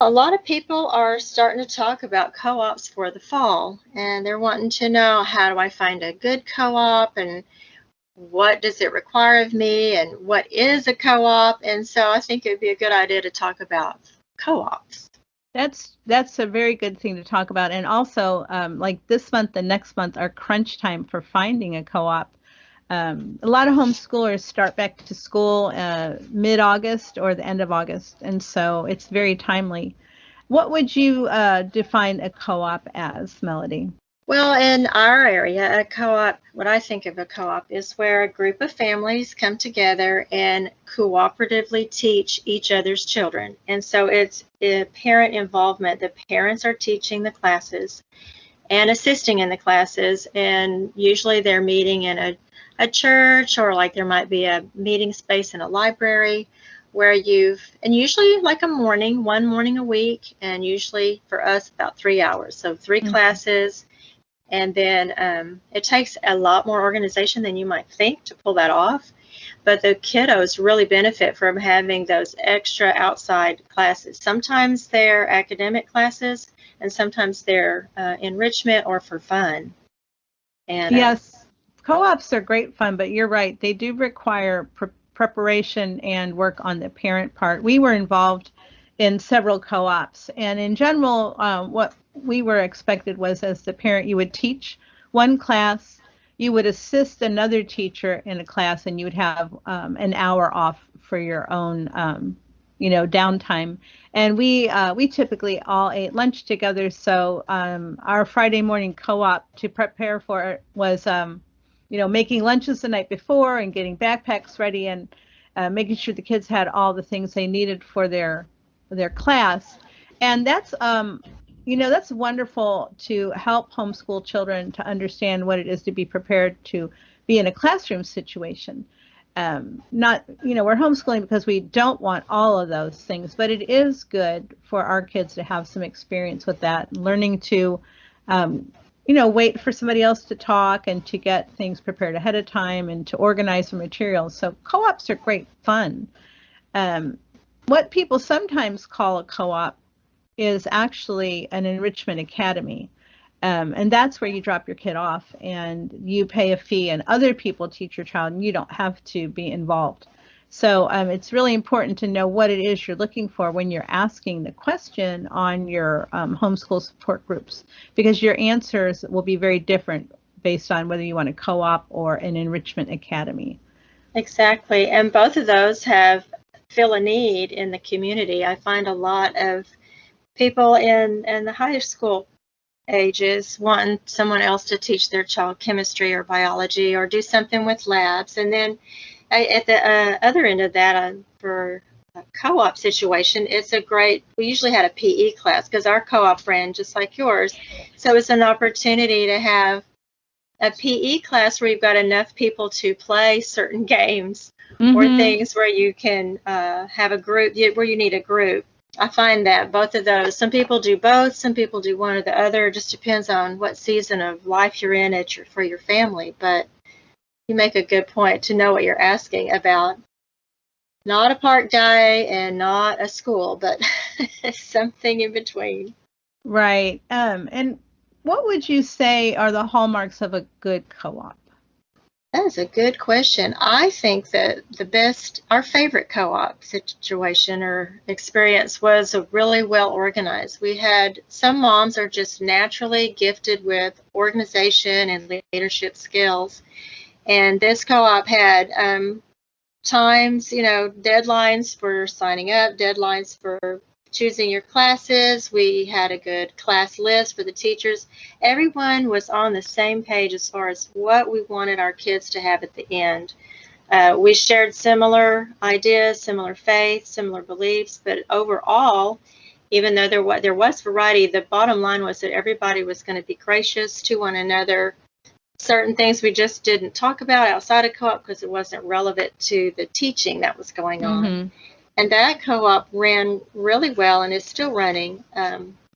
A lot of people are starting to talk about co-ops for the fall, and they're wanting to know, how do I find a good co-op, and what does it require of me, and what is a co-op? And so I think it would be a good idea to talk about co-ops. That's a very good thing to talk about. And also, like this month and next month are crunch time for finding a co-op. A lot of homeschoolers start back to school mid-August or the end of August, and so it's very timely. What would you define a co-op as, Melody? Well, in our area, a co-op, what I think of a co-op is where a group of families come together and cooperatively teach each other's children. And so it's parent involvement. The parents are teaching the classes and assisting in the classes, and usually they're meeting in a church, or like there might be a meeting space in a library where and usually like one morning a week, and usually for us about 3 hours. So 3 classes. And then it takes a lot more organization than you might think to pull that off. But the kiddos really benefit from having those extra outside classes. Sometimes they're academic classes, and sometimes they're enrichment or for fun. And yes, co-ops are great fun, but you're right. They do require preparation and work on the parent part. We were involved in several co-ops, and in general, what we were expected was, as the parent, you would teach one class, you would assist another teacher in a class, and you would have an hour off for your own downtime. And we typically all ate lunch together, so our Friday morning co-op to prepare for it was making lunches the night before and getting backpacks ready, and making sure the kids had all the things they needed for their class. And that's that's wonderful to help homeschool children to understand what it is to be prepared to be in a classroom situation. We're homeschooling because we don't want all of those things, but it is good for our kids to have some experience with that, learning to wait for somebody else to talk and to get things prepared ahead of time and to organize the materials. So co-ops are great fun. What people sometimes call a co-op is actually an enrichment academy. And that's where you drop your kid off and you pay a fee and other people teach your child, and you don't have to be involved. So it's really important to know what it is you're looking for when you're asking the question on your homeschool support groups, because your answers will be very different based on whether you want a co-op or an enrichment academy. Exactly. And both of those fill a need in the community. I find a lot of people in the high school ages wanting someone else to teach their child chemistry or biology or do something with labs. And then at the other end of that, for a co-op situation, we usually had a PE class because our co-op ran just like yours. So it's an opportunity to have a PE class where you've got enough people to play certain games or things where you can have a group, where you need a group. I find that both of those, some people do both, some people do one or the other. It just depends on what season of life you're in for your family. But you make a good point to know what you're asking about. Not a park day and not a school, but something in between. Right. And what would you say are the hallmarks of a good co-op? That's a good question. I think that our favorite co-op situation or experience was a really well organized. Some moms are just naturally gifted with organization and leadership skills. And this co-op had times, deadlines for signing up, deadlines for choosing your classes. We had a good class list for the teachers. Everyone was on the same page as far as what we wanted our kids to have at the end. We shared similar ideas, similar faith, similar beliefs, but overall, even though there was variety, the bottom line was that everybody was going to be gracious to one another. Certain things we just didn't talk about outside of co-op because it wasn't relevant to the teaching that was going on. And that co-op ran really well and is still running.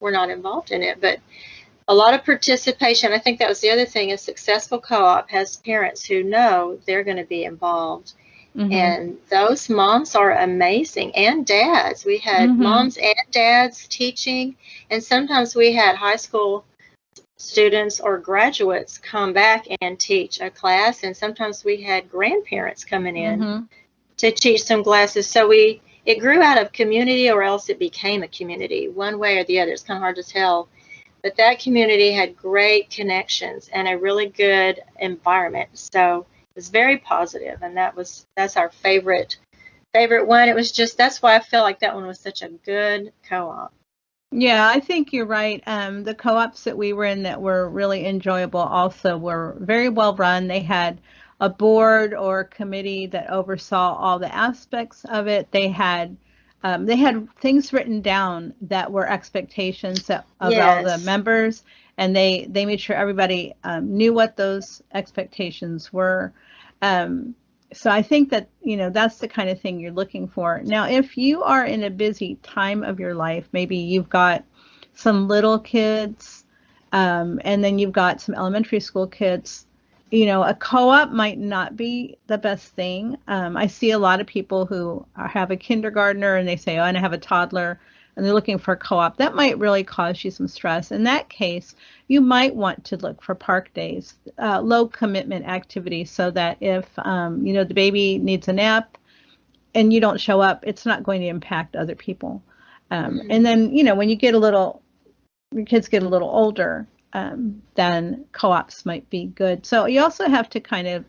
We're not involved in it, but a lot of participation. I think that was the other thing. A successful co-op has parents who know they're going to be involved Mm-hmm. And those moms are amazing, and dads. We had Mm-hmm. moms and dads teaching, and sometimes we had high school students or graduates come back and teach a class, and sometimes we had grandparents coming in Mm-hmm. to teach some classes. So it grew out of community, or else it became a community, one way or the other. It's kind of hard to tell. But that community had great connections and a really good environment. So it was very positive, and that's our favorite one. It was just, that's why I feel like that one was such a good co-op. Yeah, I think you're right. The co-ops that we were in that were really enjoyable also were very well run. They had a board or committee that oversaw all the aspects of it. They had things written down that were expectations of all the Yes. members, and they made sure everybody knew what those expectations were. So I think that, that's the kind of thing you're looking for. Now, if you are in a busy time of your life, maybe you've got some little kids, and then you've got some elementary school kids, a co-op might not be the best thing. I see a lot of people who have a kindergartner and they say, oh, and I have a toddler, and they're looking for a co-op. That might really cause you some stress. In that case, you might want to look for park days, low commitment activities, so that if, the baby needs a nap and you don't show up, it's not going to impact other people. And then, when your kids get a little older, then co-ops might be good. So you also have to kind of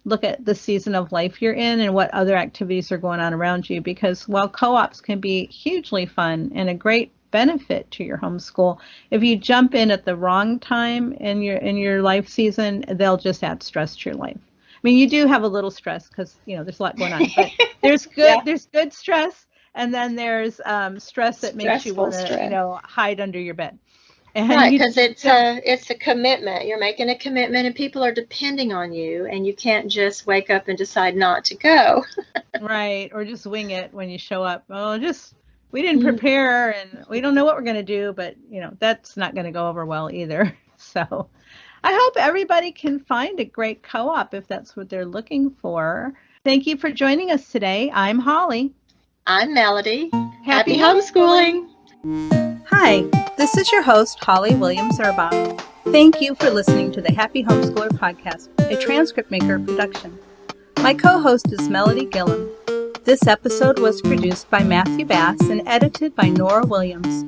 look at the season of life you're in and what other activities are going on around you, because while co-ops can be hugely fun and a great benefit to your homeschool, if you jump in at the wrong time in your life season, they'll just add stress to your life. I mean, you do have a little stress because there's a lot going on, but there's good there's good stress, and then there's stress that makes you want to hide under your bed. And right, because it's a commitment. You're making a commitment, and people are depending on you, and you can't just wake up and decide not to go. Right, or just wing it when you show up. Oh, we didn't prepare, and we don't know what we're going to do, but that's not going to go over well either. So I hope everybody can find a great co-op if that's what they're looking for. Thank you for joining us today. I'm Holly. I'm Melody. Happy homeschooling. Hi, this is your host, Holly Williams Urbach. Thank you for listening to the Happy Homeschooler Podcast, a Transcript Maker Production. My co-host is Melody Gillum. This episode was produced by Matthew Bass and edited by Norah Williams.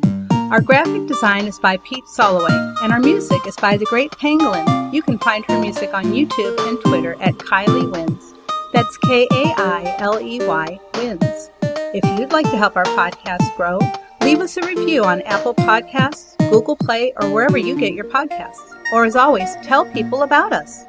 Our graphic design is by Pete Soloway, and our music is by the Great Pangolin. You can find her music on YouTube and Twitter at Kylie Wins. That's Kailey Wins. If you'd like to help our podcast grow, leave us a review on Apple Podcasts, Google Play, or wherever you get your podcasts. Or as always, tell people about us.